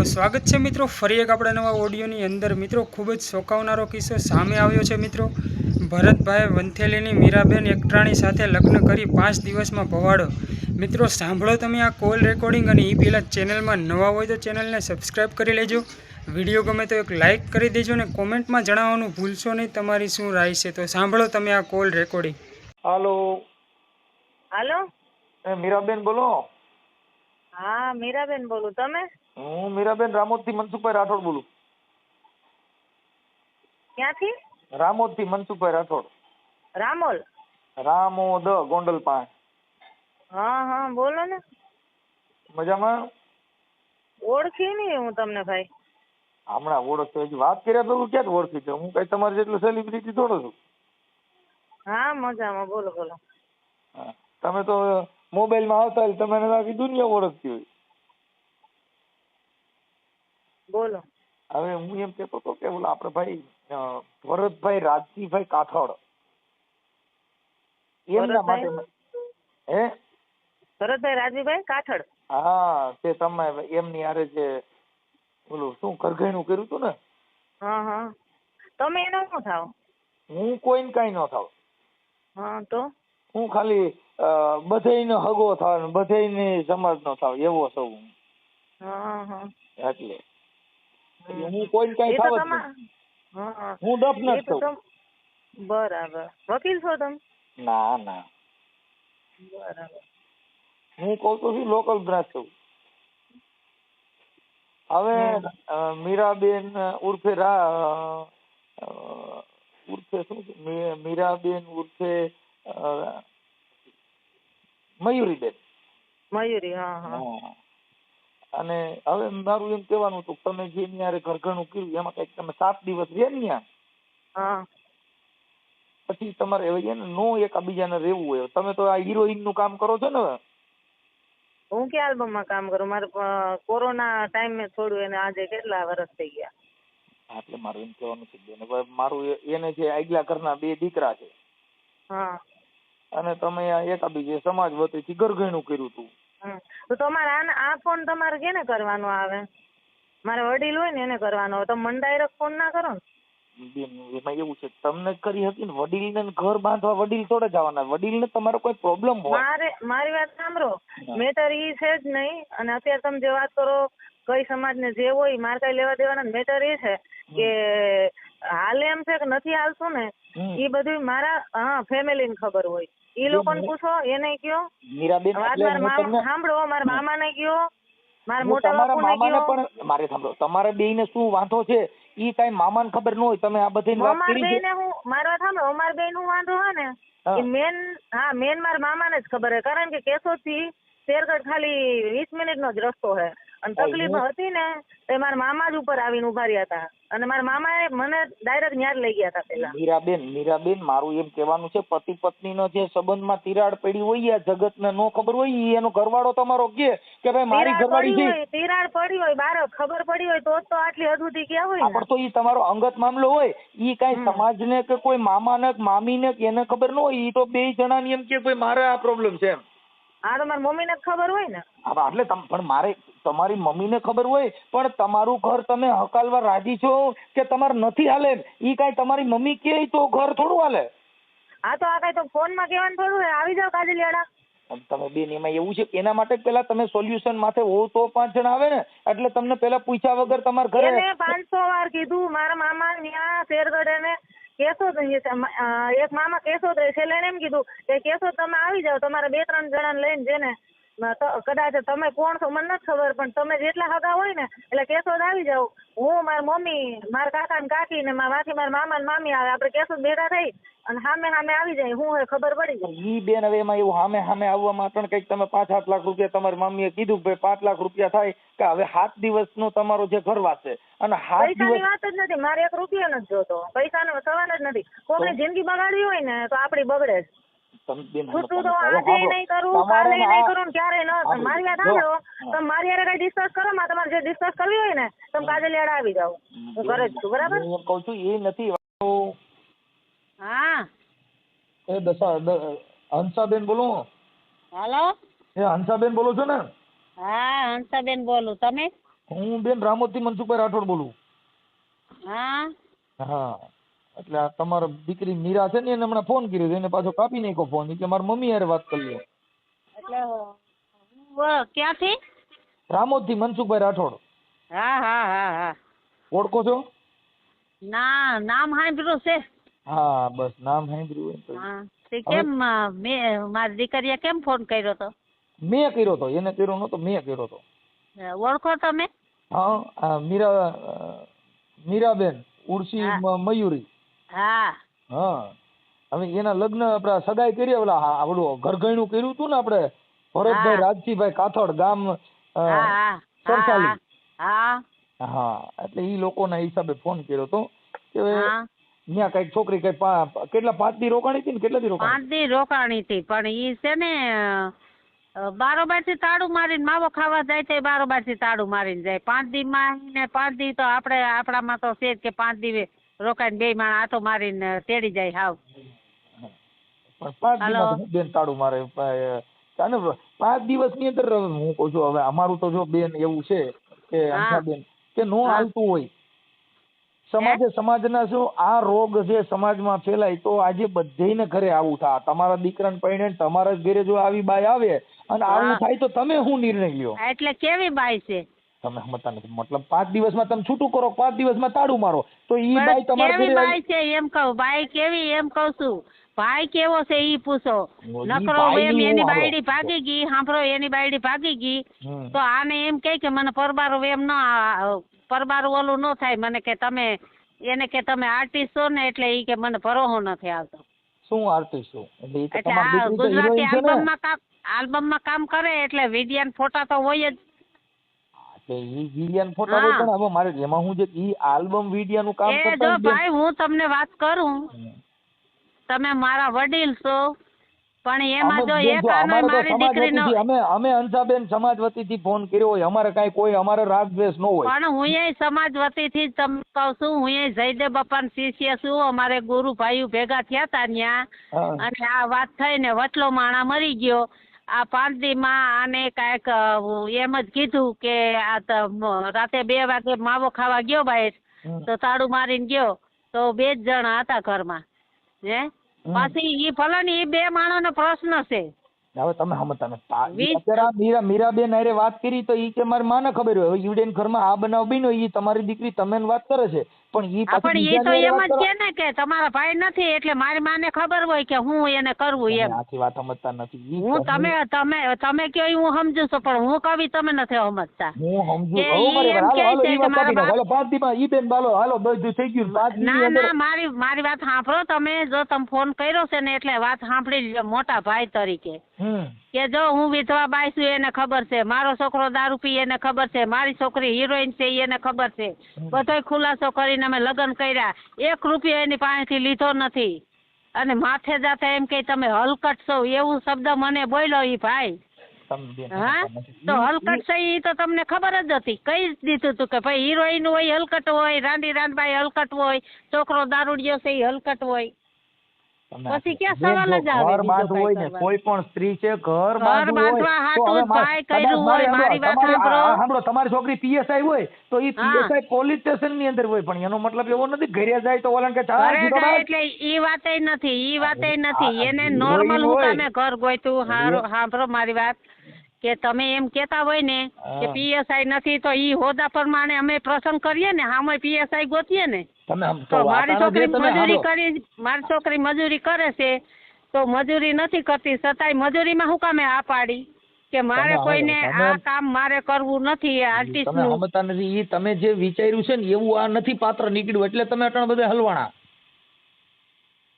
સ્વાગત છે મિત્રો ફરી એક આપણા નવા ઓડિયોની અંદર। મિત્રો ખૂબ જ ચોંકાવનારો કિસ્સો સામે આવ્યો છે મિત્રો। ભરતભાઈ વંથેલીની મીરાબેન એકટાણી સાથે લગ્ન કરી 5 દિવસમાં ભવાડો। મિત્રો સાંભળો તમે આ કોલ રેકોર્ડિંગ, અને એ પહેલાં ચેનલમાં નવા હોય તો ચેનલને સબસ્ક્રાઈબ કરી લેજો। વિડીયો ગમે તો એક લાઇક કરી દેજો, અને કોમેન્ટમાં જણાવવાનું ભૂલશો નહીં તમારી શું રાય છે। તો સાંભળો તમે આ કોલ રેકોર્ડિંગ। હાલો હાલો, મીરાબેન બોલો। હા મીરાબેન બોલું, તમે? હું મીરાબેન રામોદથી મનસુખભાઈ રાઠોડ બોલું। ક્યાંથી? રામોદથી મનસુખભાઈ રાઠોડ। રામોલ? રામોદ ગોંડલ પાસે। હા હા બોલો ને। મજામાં? ઓળખી નહીં હું તમને ભાઈ। હમણાં ઓળખતો, હજી વાત કર્યા તો ક્યાં ઓળખી છે? હું કઈ તમારી જેટલો સેલિબ્રિટી થોડો છું। હા મજામાં, બોલો બોલો। હા, તમે તો મોબાઈલમાં આવતા હોય, તમને આખી દુનિયા ઓળખતી હોય। બોલો। હવે હું એમ કેતો હતો કે ઓલા આપણે ભાઈ ભરતભાઈ રાજજીભાઈ કાઠોડ, એમના માટે હે ભરતભાઈ રાજવીભાઈ કાઠડ? હા, તે તમે એમની હારે જે ઓલું શું કરઘેણું કર્યું હતું ને? હા હા, તમે એનો શું થાવ? હું કોઈને કઈ ન થાવ। હા તો હું ખાલી બધાયનો હગો થાવ, બધાયની સમાજનો થાવ એવો છું હું। હા હા, એટલે હું કોઈને કઈ થાવ જ નહીં। હા હું ડફ નથી થઉં। બરાબર, વકીલ છો તમે? ના ના, બરાબર। હું કઉ તો છું લોકલ બ્રાન્ચ છું। હવે મીરાબેન ઉર્ફે ઉર્ફે શું છે? મીરાબેન ઉર્ફે મયુરીબેન। મયુરી, હા હા। અને હવે મારું એમ કહેવાનું હતું, તમે જે ન્યારે ઘરઘણું કર્યું એમાં કઈક તમે 7 દિવસ રહ્યા ને ત્યાં, હા, પછી તમારે હવે એને નો એકબીજાને રહેવું હોય। તમે તો આ હિરોઈન નું કામ કરો છો ને? હું કે આલ્બમમાં કામ કરું? મારે કોરોના ટાઈમ મેં છોડ્યું, એને આજે કેટલા વર્ષ થઈ ગયા। એટલે મારું એમ કહેવાનું છે, મારું એને જે આગલા ઘરના 2 દીકરા છે, હા, અને તમે આ એકબીજે સમાજ વતીથી ઘરઘણું કર્યું હતું। તો તમારે આ ફોન તમારે કેને કરવાનો આવે? મારે વડીલ હોય ને એને કરવાનો હોય, તમે મને ડાયરેક્ટ ફોન ના કરો ને। બેન એમાં એવું છે, તમને કરી હતી ને, વડીલને ઘર બાંધવા વડીલ થોડે જવાના, વડીલને તમારો કોઈ પ્રોબ્લેમ હોય। મારી વાત સાંભળો, મેટર ઈ છે જ નહીં। અને અત્યારે તમે જે વાત કરો, કઈ સમાજને જે હોય મારે કઈ લેવા દેવાના, મેટર એ છે કે હાલે એમ છે કે નથી હાલતું ને, એ બધું મારા ફેમિલીને ખબર હોય। ઈ લોકોને પૂછો, એને કયો વાત, મારા મામા સાંભળો, મારા મામાને કયો, મારા મોટા બાપુને કયો। પણ મારે સાંભળો, તમારે બેયને શું વાંધો છે ઈ કઈ મામાને ખબર ન હોય? તમે આ બધી વાત કરી છે? મારી વાત સાંભળો, અમાર બેન નું વાંધો હોય ને એ મેન મારા મામાને જ ખબર છે, કારણ કે કેશોદ થી શેરગઢ ખાલી 20 મિનિટનો જ રસ્તો છે। અને તકલીફ હતી ને તો મારા મામા જ ઉપર આવીને ઉભા રહ્યા હતા, અને મારા મામાએ મને ડાયરેક્ટ ન્યા જ લઈ ગયા હતા પેલા। મીરાબેન મારું એમ કહેવાનું છે, પતિ પત્નીનો જે સંબંધમાં તિરાડ પડી હોય, આ જગતને નો ખબર હોય, એનો ઘરવાળો તમારો કે ભાઈ મારી ઘરવાળી છે, તિરાડ પડી હોય, બાર ખબર પડી હોય તો તો આટલી હદ સુધી ગયા હોય। પણ તો ઈ તમારો અંગત મામલો હોય, ઈ કઈ સમાજને કે કોઈ મામાને મામીને એને ખબર ન હોય, ઈ તો 2 જણાની એમ કે ભાઈ મારે આ પ્રોબ્લેમ છે એમ। હા તો મારી મમ્મીને ખબર હોય ને। એટલે પણ મારે તમારી મમ્મીને ખબર હોય, પણ તમારું ઘર તમે હકાલવા રાજી છો કે તમારે નથી હાલે, ઈ કઈ તમારી મમ્મી કે તો ઘર થોડું હાલે। હા તો આ કઈ તો ફોન માં કહેવાનું થોડું, આવી જાવ કાજલિયાડા। તમે બેન એમાં એવું છે કે એના માટે પેલા તમે સોલ્યુશન માથે હો તો 5 જણા આવે ને, એટલે તમને પેલા પૂછ્યા વગર તમારા ઘરે એને 500 વાર કીધું, મારા મામા ન્યા શેરગઢ એને કેશોદ, એક મામા કેશોદ રહે છે, એટલે એમ કીધું કે કેશોદ તમે આવી જાવ, તમારે 2-3 જણાને લઈને જેને કદાચ તમે કોણ છો મને નથી ખબર, પણ તમે જેટલા હગા હોય ને એટલે કેશોદ આવી જાવ। હું, મારી મમ્મી, મારા કાકા ને કાકી ને મારા મામા ને મામી આવે, આપણે કેશોદ ભેગા થઈ અને સામે આવી જાય, હું હોય ખબર પડી જાય। ઈ બેન હવે એમાં એવું સામે આવવામાં પણ કઈક તમે 5-7 લાખ રૂપિયા તમારી મમ્મીએ કીધું કે 5 લાખ રૂપિયા થાય કે હવે 7 દિવસનો તમારો જે ઘરવાસ છે, અને 7 દિવસ પૈસાની વાત જ નથી, મારે 1 રૂપિયો નથી જોતો, પૈસાનો સવાલ જ નથી। કોકની જિંદગી બગાડવી હોય ને તો આપડી બગડે જ। ખોટું તો આજે નહીં કરું, કાલે નહીં કરું, ક્યારે ન। મારી વાત સાંભળો, તમે મારી હારે કઈ ડિસ્કસ કરો, તમારે જે ડિસ્કસ કરવી હોય ને તમે કાજલિયાડા આવી જાવ, હું ઘરે જ છું, બરાબર? હું કહું છું એ નથી। હા, હંસાબેન બોલો? હાલો, હંસાબેન બોલો છો ને? હા હંસાબેન બોલું, તમે? હું બેન રામોદથી મનસુખભાઈ રાઠોડ બોલું. હા હા એટલે આ તમારા દીકરી મીરા છે ને એને હમણાં ફોન કર્યો એને પાછો કાપી નાખ્યો ફોન કે મારી મમ્મી હારે વાત કરી લે. એટલે ક્યાંથી? રામોદથી મનસુખભાઈ રાઠોડ. હા હા હા હા ઓળખો છો? ના નામ સાંભળ્યું છે. હા બસ નામ સાંભળ્યું હોય તો. હા તે કેમ મેં મારી દીકરીએ કેમ ફોન કર્યો તો? મેં કર્યો હતો, એને કર્યો નતો, મેં કર્યો હતો. ઓળખો તમે? હા આ મીરાબેન ઉર્સી મયુરી. હા હા હવે એના લગ્ન આપડે સગાઈ કરી ઓલા આપણું ઘરઘણું કર્યું હતું ને આપણે ભરતભાઈ રાજજીભાઈ કાથડ ગામ હા સરસાલી. હા હા એટલે ઈ લોકોના હિસાબે ફોન કર્યો હતો કે હા ત્યાં કઈક છોકરી કઈ કેટલા 5 દી રોકાણી હતી ને કેટલા દી રોકાણી? 5 દી રોકાણી હતી પણ ઈ છે ને બારોબાર થી તાળું મારીને માવો ખાવા જાય તો બારોબાર થી તાળું મારીને જાય. 5 દી માં ને 5 દી તો આપણામાં તો છે જ કે 5 દી રોકાઈને 2 માણસ આટો મારીને તેડી જાય હાવ. પણ 5 દીમાં બેન તાળું મારે અને 5 દિવસની અંદર હું કહું છું હવે અમારું તો જો બેન એવું છે કે અંશાબેન કે નો હાલતું હોય સમાજના શું આ રોગ જે સમાજમાં ફેલાય તો આજે બધેને ઘરે આવું થાય. તમારા દીકરાને પરણે તમારા ઘરે જો આવી બાઈ આવે અને આવું થાય તો તમે શું નિર્ણય લ્યો? એટલે કેવી બાઈ છે? તમે સમજતા નથી. મતલબ 5 દિવસમાં તમે છૂટું કરો, 5 દિવસમાં તાળું મારો તો ઈ બાઈ તમારા કેવી ઘરે બાઈ છે એમ કહું? બાઈ કેવી એમ કહું છું. ભાઈ કેવો છે ઈ પૂછો. નકરો એમ એની બાયડી ભાગી ગઈ, સાંભળો એની બાયડી ભાગી ગઈ તો આને એમ કે મને પરબારો એમ ન પરબારો ઓલું ન થાય. મને કે તમે એને કે તમે આર્ટિસ્ટ છો ને એટલે ઈ કે મને ભરોહો નથી આવતો. શું આર્ટિસ્ટ છો? એટલે આ ગુજરાતી આલ્બમમાં કામ કરે એટલે વિડિયા ફોટા તો હોય જ. ઈ વિડિયા ફોટા હોય પણ હવે મારે એમાં હું જે ઈ આલ્બમ વિડિયા નું કામ કરતા જો ભાઈ હું તમને વાત કરું, તમે મારા વડીલ છો પણ એમાં જો એક આનો મારી દીકરીનો અમે અંશાબેન સમાજ વતીથી ફોન કર્યો હોય, અમારે કાઈ કોઈ અમારે રાગ દ્વેષ ન હોય પણ હું એ સમાજ વતીથી જ તમને કહું છું. હું એ જયદેવ બાપાના શિષ્ય છું. અમારે ગુરુ ભાઈઓ ભેગા થયા તા ન્યા અને આ વાત થઈને વચલો માણા મરી ગયો. આ 5 દીમાં આને કાંઈક એમ જ કીધું કે આ રાતે 2 વાગે માવો ખાવા ગયો બાઈર તો તાળું મારીને ગયો તો 2 જ જણા હતા ઘરમાં. હે પછી ઈ ભલે ને ઈ 2 માણસનો પ્રશ્ન છે. હવે તમે સમજતા નથી. અત્યારે મીરાબેન હારે વાત કરી તો ઈ કે મારી માને ખબર હોય ઈવડેન ઘરમાં આ બનાવ બન્યો ઈ તમારી દીકરી તમે વાત કરે છે પણ ઈ પણ ઈ તો એમ જ કે ને કે તમારા ભાઈ નથી એટલે મારી માને ખબર હોય કે હું એને કરવું એમ. આખી વાત સમજતા નથી. હું તમે કયો હું સમજુ છું પણ હું કવિ તમે નથી સમજતા. હું સમજુ. હાલો 5 દીમાં ઈ બેન બાલો હાલો બધું થઈ ગયું. 5 દી ના મારી વાત સાંભળો તમે. જો તમે ફોન કર્યો છે ને એટલે વાત સાંભળી લ્યો મોટા ભાઈ તરીકે કે જો હું વિધવા બાઈ છું એને ખબર છે, મારો છોકરો દારૂ પી એને ખબર છે, મારી છોકરી હિરોઈન છે એને ખબર છે. બધોય ખુલાસો કરીને અમે લગ્ન કર્યા. 1 રૂપિયો એની પાસેથી લીધો નથી અને માથે જાતા એમ કે તમે હલકટ છો એવું શબ્દ મને બોલ્યો ઈ ભાઈ. હા તો હલકટ છે ઈ તો તમને ખબર જ હતી. કહી જ દીધું હતું કે ભાઈ હિરોઈન હોય હલકટ હોય, રાંડબાઈ હલકટ હોય, છોકરો દારૂડિયો છે ઈ હલકટ હોય. પછી ક્યાં સવાલ જ આવે? ઘર બાંધવું હોય ને કોઈ પણ સ્ત્રી છે ઘર બાંધવા હાટું ભાઈ કર્યું હોય. મારી વાત સાંભળો. તમારી છોકરી પીએસઆઈ હોય તો ઈ પીએસઆઈ પોલીસ સ્ટેશન ની અંદર હોય પણ એનો મતલબ એવો નથી ઘરે જાય તો ઓલા કે એટલે ઈ વાતે નથી. એને નોર્મલ હું તમે ઘર ગોઈતું. સાંભળો મારી વાત કે તમે એમ કેતા હોય ને કે પીએસઆઈ નથી તો ઈ હોદ્દા પ્રમાણે અમે પ્રસંગ કરીએ ને આમાં પીએસઆઈ ગોતીએ ને તો મારી છોકરી મજૂરી કરે છે તો મજૂરી નથી કરતી છતાંય મજૂરીમાં શું કામે આ પાડી કે મારે કોઈને આ કામ મારે કરવું નથી. આર્ટિસ્ટ નું સમજતા નથી. ઈ તમે જે વિચાર્યું છે ને એવું આ નથી પાત્ર નીકળ્યું એટલે તમે અટણ બધા હલવાણા.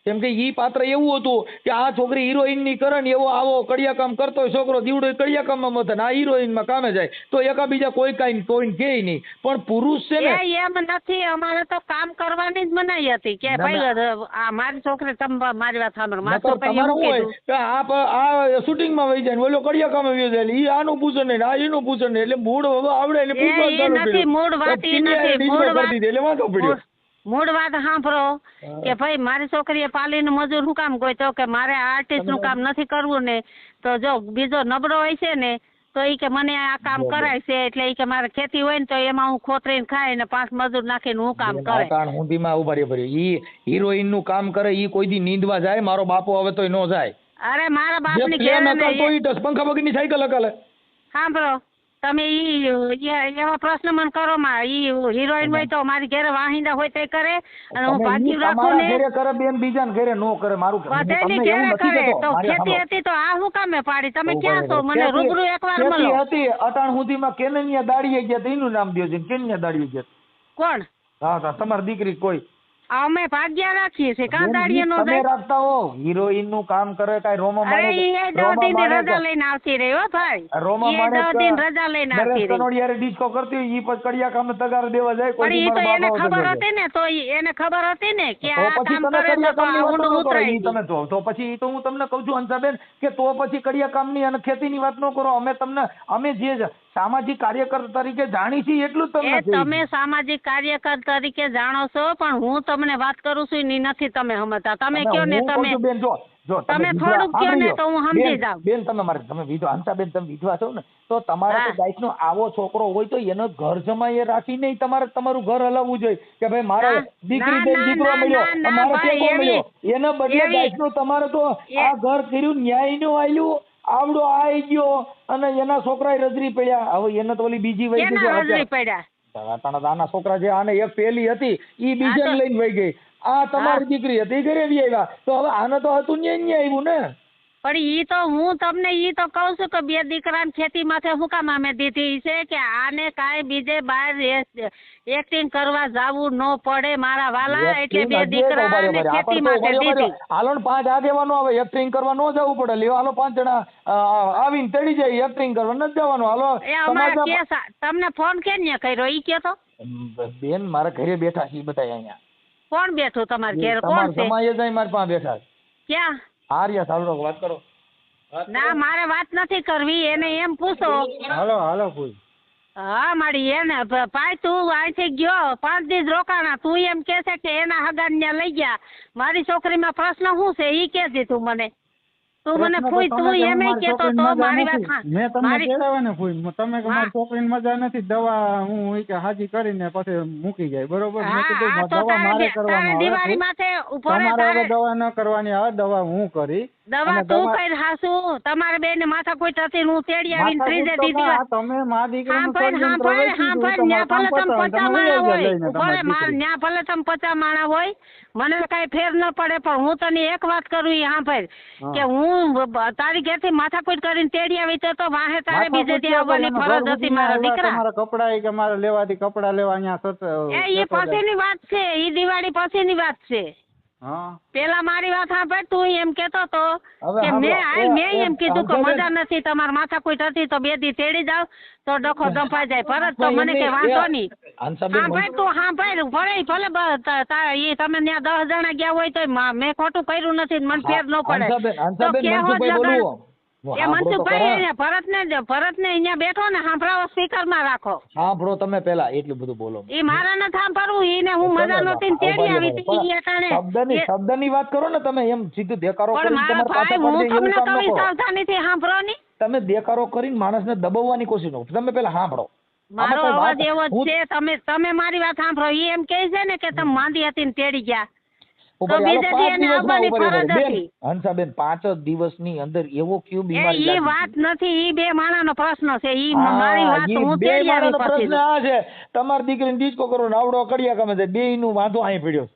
કેમ કે ઈ પાત્ર એવું હતું કે આ છોકરી હિરોઈન ની કરે ને એવો આવો કડિયા કામ કરતો હોય છોકરો દીવડો કડિયા કામમાં મથે આ હિરોઈન માં કામે જાય તો એકાબીજા કોઈ કોઈને કે નહીં પણ પુરુષ છે ને એમ નથી. અમારે તો કામ કરવાની જ મનાઈ હતી કે ભાઈ આ મારી છોકરી તમે મારી વાત સાંભળો. મારી છોકરી આ શૂટિંગ માં વહી જાય ને ઓલો કડિયા કામે વહી જાય ઈ આનું પૂછે નહીં આ એનું પૂછે નહીં એટલે મૂળ આવડે એટલે મૂળ વાત એટલે વાંધો પડ્યો. મૂળ વાત સાંભળો કે ભાઈ મારી છોકરીએ પાલીનું મજૂર શું કામ ગોતો કે મારે આર્ટિસ્ટ નું કામ નથી કરવું ને તો જો બીજો નબળો હોય છે ને તો ઈ કે મને આ કામ કરાય છે એટલે ઈ કે મારે ખેતી હોય ને તો એમાં હું ખોતરીને ખાય ને 5 મજૂર નાખીને હું કામ કરે. કારણ હુંધીમાં ઉભા રહ્યો ઈ હિરોઈન નું કામ કરે ઈ કોઈ દી નીંદવા જાય મારો બાપો હવે તોય નો જાય. અરે મારા જે બાપની પ્લેન ઘેર અકલતો ઈ તો પંખા વગરની સાયકલ અકલે. સાંભળો તમે એવા પ્રશ્ન મને કરો માં ઈ હિરોઈન હોય તો મારી ઘરે વાહિંદા હોય તે કરે અને હું ભાગી રાખું તમારા ને ઘરે કરે બેન બીજાના ઘરે નો કરે મારું બધાની ઘરે કરે તો ખેતી હતી તો આ હું કામે પાડી તમે ક્યાં છો મને રૂબરૂ એકવાર મળો. ખેતી હતી અટાણ સુધીમાં કેનનિયા દાડીએ ગયા તો એનું નામ દ્યો છે કેનનિયા દાડીએ ગયા. કોણ? હા તમારી દીકરી કોઈ અમે ભાગ્યા રાખીએ છીએ કાં દાડીએ નો તમે જાય. રાખતા હો હિરોઈન નું કામ કરે કાઈ રોમા અરે માણે ઈ 10 દિન રજા લઈને આવતી રહી હો ભાઈ. રોમા ઈ માણે 10 દિન રજા લઈને આવતી રહી. કનોડિયારે ડિસ્કો કરતી હોય ઈ પછી કડિયા કામ તગાર દેવા જાય પણ ઈ તો એને ખબર બાપા હતી ને તો એને ખબર હતી ને કે તો આ પછી કામ તમે કરે કડિયા તો કામની વાત ઊંડું ન કરો. ઉતરાય ઈ તમે તો પછી ઈ તો હું તમને કહું છું હંસાબેન કે તો પછી કડિયા કામની અને ખેતીની વાત ન કરો. અમે જે સામાજિક કાર્યકર તરીકે જાણી છીએ એટલું જ તમને એ તમે સામાજિક કાર્યકર તરીકે જાણો છો પણ હું તમને વાત કરું છું ની નથી તમે સમજતા. તમે કયો ને તમે બેન જો તમે થોડુંક કયો ને તો હું સમજી જાઉં. બેન તમે વિધવા હંસાબેન તમે વિધવા છો ને તો તમારે તો ગાયનો આવો છોકરો હોય તો એનો ઘર જમાઈએ રાખીને તમારે તમારું ઘર હલાવવું જોઈએ કે ભાઈ મારે દીકરી બેન દીકરો મળ્યો મારે ટેકો મળ્યો એના બદલે ગાયનો તમારે તો આ ઘર કર્યું ન્યાયનું આલ્યું આવડો આઈ ગયો અને એના છોકરા રજરી પડ્યા. હવે એને તો ઓલી બીજી વહી રજરી પડ્યા આના છોકરા જે આને એક પેલી હતી ઈ બીજાને લઈને વહી ગઈ. આ તમારી દીકરી હતી ઘરે બી આવ્યા તો હવે આને તો હતું ન્યાય આવ્યું ને. પણ ઈ તો હું તમને ઈ તો કહું છું કે 2 દીકરાને ખેતી માથે હું કામ અમે દીધી છે કે આને કાંઈ બીજે બહાર એક્ટિંગ કરવા જાવું ન પડે મારા વાલા એટલે 2 દીકરાને ખેતી માથે દીધી. હાલો ને 5 આગેવાનો આવે એક્ટિંગ કરવા ન જવું પડે. લ્યો હાલો 5 જણા આવીને તેડી જાય એક્ટિંગ કરવા નથી જવાનું. હાલો એ અમારા કેસ તમને ફોન કેમ કર્યો ઈ કયો તો બેન મારા ઘરે બેઠા છે બધા અહીંયા. કોણ બેઠું તમારા ઘેર કોણ છે? સમાય જાય મારા પાસે બેઠા. ક્યાં? હારિયા સાલો વાત કરો. ના મારે વાત નથી કરવી એને એમ પૂછો. હાલો પૂછ. હા મારી એને ભાઈ તું અહીંથી ગયો 5 દિવસ રોકાણા તું એમ કે છે કે એના હગાને ત્યાં લઈ ગયા. મારી છોકરીમાં પ્રશ્ન શું છે ઈ કે દીધું મને. તું મને ફૂઈ તું એમ કેતો તો મારી વાત મેં તમને કેળવે ને ફૂઈ તમે કે મારી છોકરીને મજા નથી દવા હું ઈ કે હાજી કરીને પછી મૂકી જાય બરોબર. મેં કીધું દવા મારે કરવાની દિવાળી માથે ઉભો રહે તમારે દવા ન કરવાની આવે દવા હું કરી દવા તું કઈ હાસુ તમારે બેને માથા કોઈ હતી હું તેડી આવીને ત્રીજે દીધી તમે મા દીકરીનું ન્યા ભલે તમે 50 માણા હોય મને કઈ ફેર ન પડે પણ હું તને એક વાત કરું ઈ સાંભળ કે હું તારી ઘેરથી માથાકૂટ કરીને તેડી આવી તો વાહે તારે બીજે ત્યાં આવવાની ફરજ હતી મારા દીકરા. મારા કપડા કે મારે લેવાથી કપડા લેવા અહીંયા એ પછીની વાત છે ઈ દિવાળી પછીની વાત છે. પેલા મારી વાત સાંભળ તું એમ કેતો તો કે મેં એમ કીધું કે મજા નથી તમારે માથાકૂટ હતી તો 2 દી તેડી જાવ તો ડખો દંપાઈ જાય ફરજ તો મને કે વાંધો નહીં. સાંભળ તું સાંભળ ભલે એ તમે ત્યાં 10 જણા ગયા હોય તો મેં ખોટું કર્યું નથી મને ફેર ન પડે તો એ મનસુખભાઈ ભરતને અહીંયા બેઠો ને સાંભળાવો સ્પીકરમાં રાખો. સાંભળો તમે પેલા એટલું બધું બોલો. એ મારા ન સાંભળવું એને હું મજા નહોતી તેડી આવી હતી શબ્દની વાત કરો ને તમે એમ સીધું દેકારો પણ મારા ભાઈ હું તમને કઈ સાવધાનીથી સાંભળો ની. તમે દેકારો કરીને માણસને દબાવવાની કોશિશ કરો. તમે પેલા સાંભળો. મારો અવાજ એવો જ છે તમે મારી વાત સાંભળો. એ એમ કહે છે ને કે તમે માંદી હતી ને તેડી ગયા હંસાબેન 5 દિવસની અંદર એવો કયું બીમારી એ વાત નથી ઈ 2 માણાનો પ્રશ્ન છે. ઈ મારી વાત હું તેડી આવી પછી પ્રશ્ન આ છે તમારી દીકરીને ડિસ્કો કરો નાવડો કડિયા કમે છે 2 નું વાંધો અહીં પડ્યો.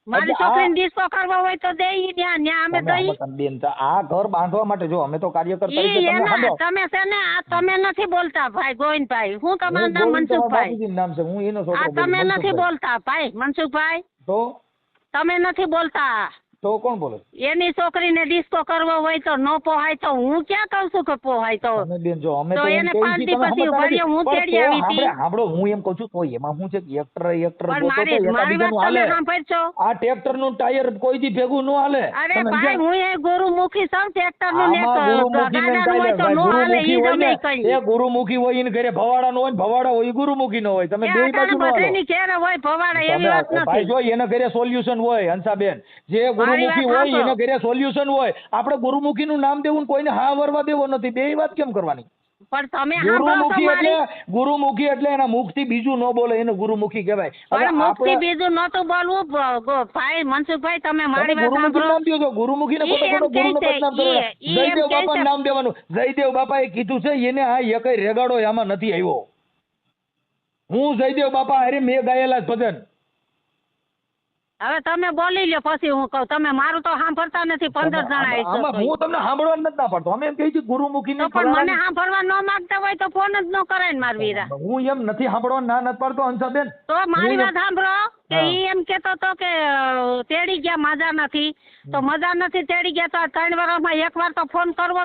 મારી છોકરીને ડિસ્કો કરવો હોય તો દઈ ત્યાં અમે દઈ. બેન આ ઘર બાંધવા માટે જો અમે તો કાર્યકર તરીકે તમે છે ને આ તમે નથી બોલતા ભાઈ ગોવિંદભાઈ. હું તમારું નામ મનસુખભાઈ નામ છે હું એનો છોકરો. તમે નથી બોલતા ભાઈ મનસુખભાઈ તો તમે નથી બોલતા તો કોણ બોલે? એની છોકરીને ડિસ્કો કરવો હોય તો ન પોહાય તો હું ક્યાં કહું છું કે પોહાય તો એને 5 દી પછી ભર્યો હું તેડી આવી હતી. સાંભળો હું એમ કહું છું તો એમાં હું છે એક્ટર મારી વાત તમે સાંભળશો. આ ટ્રેક્ટર નું ટાયર કોઈ દી ભેગું ન હાલે. અરે ભાઈ હું એ ગુરુમુખી છું ટ્રેક્ટર નું ગાડાનું હોય તો નો હાલે ઈ તમે કઈ. એ ગુરુમુખી હોય એને ઘરે ભવાડા નો હોય ભવાડા હોય ગુરુમુખી નો હોય. તમે બે બાજુ નો હાલો. બધાની ઘરે હોય ભવાડા એવી વાત નથી. ભાઈ જો એના ઘરે સોલ્યુશન હોય હંસાબેન. જે ગુરુમુખી હોય એના ઘરે સોલ્યુશન હોય. આપણે ગુરુમુખી નું નામ દેવું કોઈને હા વરવા દેવો નથી. બે વાત કેમ કરવાની? પણ તમે સાંભળો છો ગુરુમુખી મારી એટલે ગુરુમુખી એટલે એના મુખથી બીજું ન બોલે એને ગુરુમુખી કહેવાય. હવે પણ મુખથી આપણે બીજું નહોતું બોલવું ભાઈ મનસુખભાઈ તમે મારી વાત ગુરુમુખી સાંભળો નામ દ્યો છો. ગુરુમુખીને ઈ ખોટો એમ ખોટો ગુરુનું કહે છે, બદનામ કરો. ઈ એમ જયદેવ કહે બાપાનું છે. નામ દેવાનું. જયદેવ બાપાએ કીધું છે એને આ એકય રેગાડો આમાં નથી આવ્યો. હું જયદેવ બાપા હારે મેં ગાયેલા જ ભજન. હવે તમે બોલી લ્યો પછી હું કહું. તમે મારું તો સાંભળતા નથી 15 જણા આમાં હું તમને સાંભળવા નથી ના પાડતો. અમે એમ કહી છીએ ગુરુમુખી તો પણ મને સાંભળવા ન માંગતા હોય તો ફોન જ ન કરાય ને મારા વીરા. હું એમ નથી સાંભળવા ના નથી પાડતો હંસાબેન. તો મારી હું વાત સાંભળો કે હા. ઈ એમ કેતો તો કે તેડી ગયા મજા નથી તો મજા નથી તેડી ગયા તો આ 3 વર્ષમાં એકવાર તો ફોન કરવો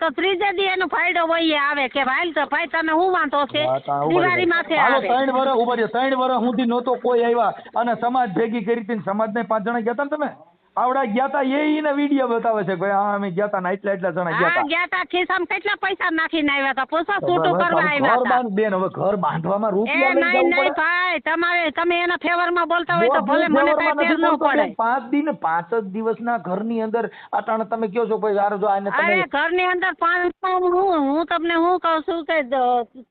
તો ત્રીજે દી એનો ફાયદો હોય આવે કે ભાઈ તો ભાઈ તને હું વાંધો છે દિવાળી માથે હાલો આવે 3 વર્ષ ઉભા રહ્યો. 3 વર્ષ સુધી નહોતો કોઈ આવ્યા અને સમાજ ભેગી કરી હતી. સમાજને 5 જણા ગયા હતા ને તમે આવડા ગયા હતા એને વિડીયો બતાવે છે કે હા અમે ગયા હતા ને એટલા જણા ગયા હા હતા. ગયા તા ખિસ્સામાં કેટલા પૈસા નાખીને આવ્યા હતા પૂછો છૂટું કરવા આવ્યા ઘર હતા. બાંધ બેન હવે ઘર બાંધવામાં એ રૂપિયા લઈ નહીં જવું નહીં ભાઈ તમે એના ફેવરમાં બોલતા હોય તો ભલે મને કઈ ફેર ન પડે. 5 જ દિવસના ઘરની અંદર અટાણે તમે કહો છો ભાઈ યાર જો આને અરે તમે ઘરની અંદર 5 હું તમને હું કહું છું કે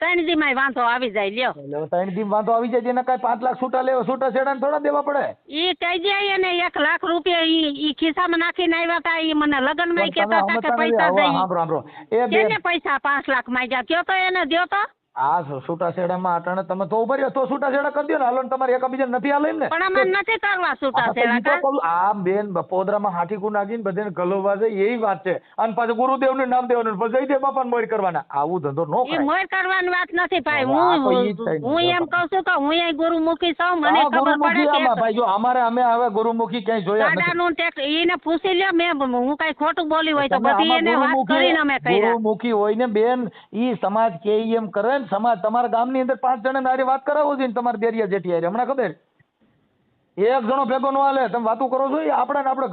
3 દી માં વાંધો આવી જાય લ્યો. એટલે 3 દી વાંધો આવી જાય એને કાંઈ 5 લાખ છૂટા લેવા છૂટા છેડા થોડા દેવા પડે. ઈ કહી જાય ને 1 લાખ રૂપિયા ઈ ખિસ્સામાં નાખીને આવ્યા હતા. ઈ મને લગ્ન માં કહેતા હતા કે પૈસા દઈ સાંભળો એ બે કેને પૈસા 5 લાખ માંગ્યા કયો તો એને દ્યો તો. આ છૂટા છેડામાં અટાણે તમે તો ઉભા રહ્યો તો છૂટા છેડા કરી દો ને. હાલો ને તમારે એકબીજા નથી હાલે એમ ને. પણ અમારે નથી કરવા છૂટા હા, તો ઈ તો છેડા. કહું, આ બેન પોદરામાં હાથીકુ નાખીને બધાને ગલોવા છે એવી વાત છે. અને પાછું ગુરુદેવનું નામ દેવાનું પછી જયદેવ બાપાને મોર કરવાના. આવું ધંધો નો ઈ કરાય. મોર કરવાની વાત નથી ભાઈ. આ તો ઈ જ થાય ને. હું એમ કહું છું કે હું અહીં ગુરુમુખી છું. મને આ ખબર પડે ગુરુમુખી આમાં કે ભાઈ જો અમે હવે ગુરુમુખી ક્યાંય જોયા નથી. દાદાનું ટેક્સ એને પૂછી લ્યો. મેં હું કઈ ખોટું બોલી હોય તો તમે બધી આમાં એને વાત કરીને અમે કર્યા. ગુરુમુખી હોય ને બેન ઈ સમાજ કે ઈ એમ કરે ને સમાજ તમારા ગામની અંદર 5 જણાને હારે વાત કરાવો છે ને તમારે દેરિયા જેઠી હારે હમણાં ખબર એક જણો ભેગો ન હાલે. તમે વાતો કરો છો એ આપણા ને આપણે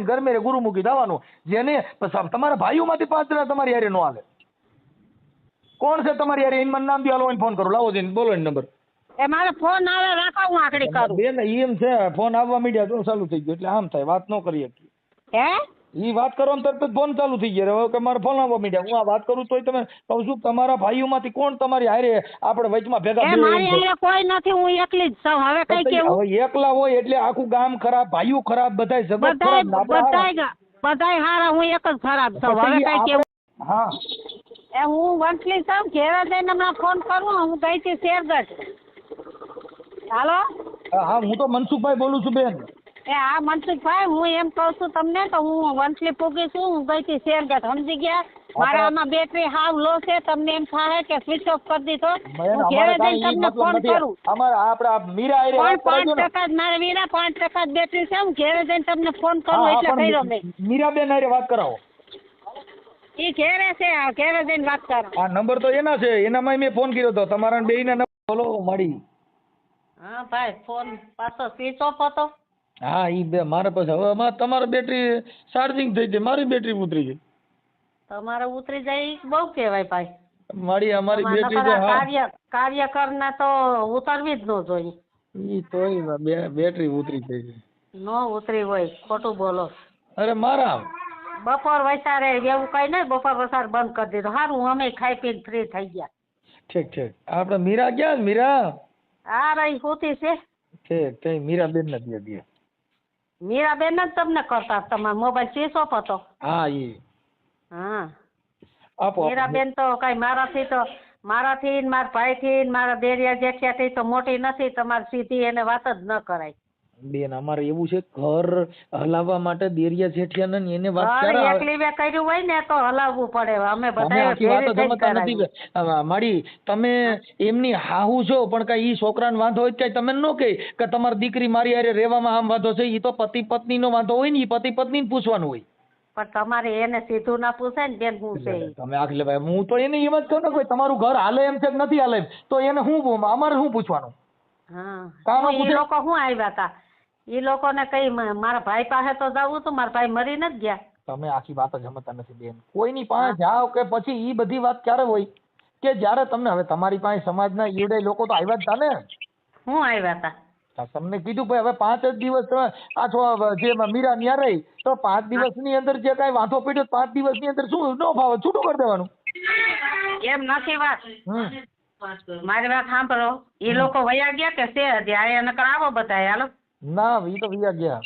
ઘરમે રે ગુરુમુખી દાવાનું. જેને તમારા ભાઈઓમાંથી 5 જણા તમારી હારે ન હાલે. કોણ છે તમારી હારે એને મને નામ દો. હાલો એને ફોન કરો. લાવો જઈને બોલો એને નંબર. એ મારો ફોન આવે રાખો હું આકડી કરું. બેન એમ છે ફોન આવવા મીડિયા તો ચાલુ થઈ ગયો એટલે આમ થાય વાત ન કરી શકીએ. હે ઈ વાત કરો ને તરત જ ફોન ચાલુ થઈ ગયો. હવે કે મારો ફોન આવવા મીડિયા હું આ વાત કરું તોય તમે કહું છું તમારા ભાઈઓમાંથી કોણ તમારી હારે આપણે વચમાં ભેગા એ મારી અહીંયા કોઈ નથી. હું એકલી જ છું. હવે કઈ કેવું હવે એકલા હોય એટલે આખું ગામ ખરાબ ભાઈઓ ખરાબ બધાય જગત ખરાબ ને આપણે હારા. બધાય હારા. હું એક જ ખરાબ છું. હવે પછી કઈ કેવું હા એ હું વંથલી છું. ઘેરા જઈને હમણાં ફોન કરું. હું ગઈ હતી શેરગઢ. હાલો હા હું તો મનસુખભાઈ બોલું છું બેન. એ હા મનસુખભાઈ હું એમ કહું છું તમને તો હું વંથલી પૂગી છું. હું ગઈ હતી શેરગઢ સમજી ગયા. મારા આમાં બેટરી હાવ લો છે. તમને એમ થાય કે સ્વિચ ઓફ કરી દીધો. હું ઘેરે જઈને તમને ફોન કરું. અમારે આપણે મીરા હારે વાત પણ કરાવજો ને. 5% મારે વીરા 5% જ બેટરી છે. હું ઘેરે જઈને તમને ફોન કરું હા, એટલે પણ કર્યો મેં. મીરાબેન હારે વાત કરાવો. ઈ ઘેરે છે. ઘેરે જઈને વાત કરો. આ નંબર તો એના છે. એનામાં મેં ફોન કર્યો હતો તમારા બેયના નંબર બોલો મળી. હા ભાઈ ફોન પાછો સ્વિચ ઓફ હતો. હા ઈ બે મારે પછી હવે તમારી બેટરી ચાર્જિંગ થઈ ગઈ મારી બેટરી ઉતરી ગઈ. તમારે ઉતરી જાય ઈ બહુ કહેવાય ભાઈ. મારી અમારી બેટરી તો હા કાર્યકરના તો ઉતરવી જ ન જોઈએ. ઈ તોય બેટરી ઉતરી થઈ ગઈ. નો ઉતરી હોય ખોટું બોલો. અરે મારા બપોર વસારે એવું કઈ નહીં. બપોર વસાર બંધ કરી દીધો. સારું અમે ખાઈ પીને ફ્રી થઈ ગયા. ઠીક આપણે મીરા ક્યાં મીરા આ રહી હોતી છે. ઠીક મીરાબેન નથી હતી. મીરાબેન જ તમને કરતા. તમારો મોબાઈલ સ્વિચ ઓફ હતો. હા ઈ હા આપો મીરાબેન તો કઈ મારાથી ને મારા ભાઈથી ને મારા દેરિયા જેઠિયાથી તો મોટી નથી. તમારે સીધી એને વાત જ ન કરાય. બેન અમારે એવું છે ઘર હલાવવા માટે દેરિયા જેઠિયા ને એને વાત ઘર કરે એકલી વે કર્યું હોય ને તો હલાવવું પડે. અમે અમે બધા આખી વાતો સમજતા નથી. મારી તમે એમની હાહુ છો પણ કઈ ઈ છોકરાને વાંધો હોય કઈ તમે ન કહે કે તમારી દીકરી મારી હારે રહેવામાં આમ વાંધો છે. ઈ તો પતિ પત્ની નો વાંધો હોય ને ઈ પતિ પત્ની ને પૂછવાનું હોય. પણ તમારે એને સીધું ના પૂછાય ને બેન હું છે ઈ. તમે આખી ભાઈ હું તો એને એમ જ કહું ને કોઈ તમારું ઘર હાલે એમ છે કે નથી હાલે એમ તો એને શું અમારે શું પૂછવાનું. હા ઈ લોકો શું આવ્યા હતા. ઈ લોકોને કઈ મારા ભાઈ પાસે તો જવું હતું. મારા ભાઈ મરી નથી ગયા. તમે આખી વાત જ સમજતા નથી બેન. કોઈની પાસે જાઓ કે પછી ઈ બધી વાત ક્યારે હોય કે જ્યારે તમને હવે તમારી પાસે સમાજના ઈવડે લોકો તો આવ્યા જ હતા ને. શું આવ્યા હતા તમને કીધું ભાઈ હવે 5 જ દિવસ આ છો જે મીરા ન્યા રહી તો 5 દિવસની અંદર જે કઈ વાંધો પડ્યો 5 દિવસની અંદર શું ન ફાવે છૂટું કરી દેવાનું. એમ નથી વાત. હમ મારી વાત સાંભળો, એ લોકો વયા ગયા કે છે હજી આયા નકર આવો બધા હાલો. ના ઈ તો વિયા ગયા.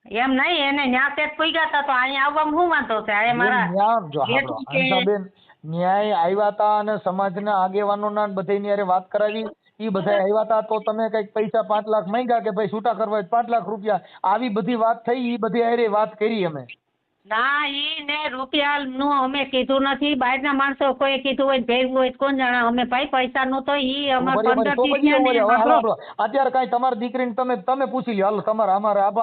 એમ નહીં, એને ન્યા પેટ પૂગ્યા હતા તો અહીંયા આવવામાં શું વાંધો છે? આ મારા ન્યા જો જેઠ સાંભળો, કે- હંસાબેન ન્યાય આવ્યા હતા અને સમાજના આગેવાનોના બધાની હારે વાત કરાવી. ઈ બધા આવ્યા હતા તો તમે કઈક પૈસા 5 લાખ માંગ્યા કે ભાઈ છૂટા કરવા 5 લાખ રૂપિયા, આવી બધી વાત થઈ. ઈ બધી હારે વાત કરી અમે. ના ઈ ને રૂપિયા નું અમે કીધું નથી, બહારના માણસો કોઈ કીધું હોય ભેગું હોય તો કોણ જાણે. અમે ભાઈ પૈસા નું તો ઈ અમાર બરાબર, 15 તો થી પછી એવું હોય. હવે હાલો સાંભળો. આપણો અત્યારે કાંઈ તમારી દીકરીને તમે પૂછી લ્યો. હાલો તમારે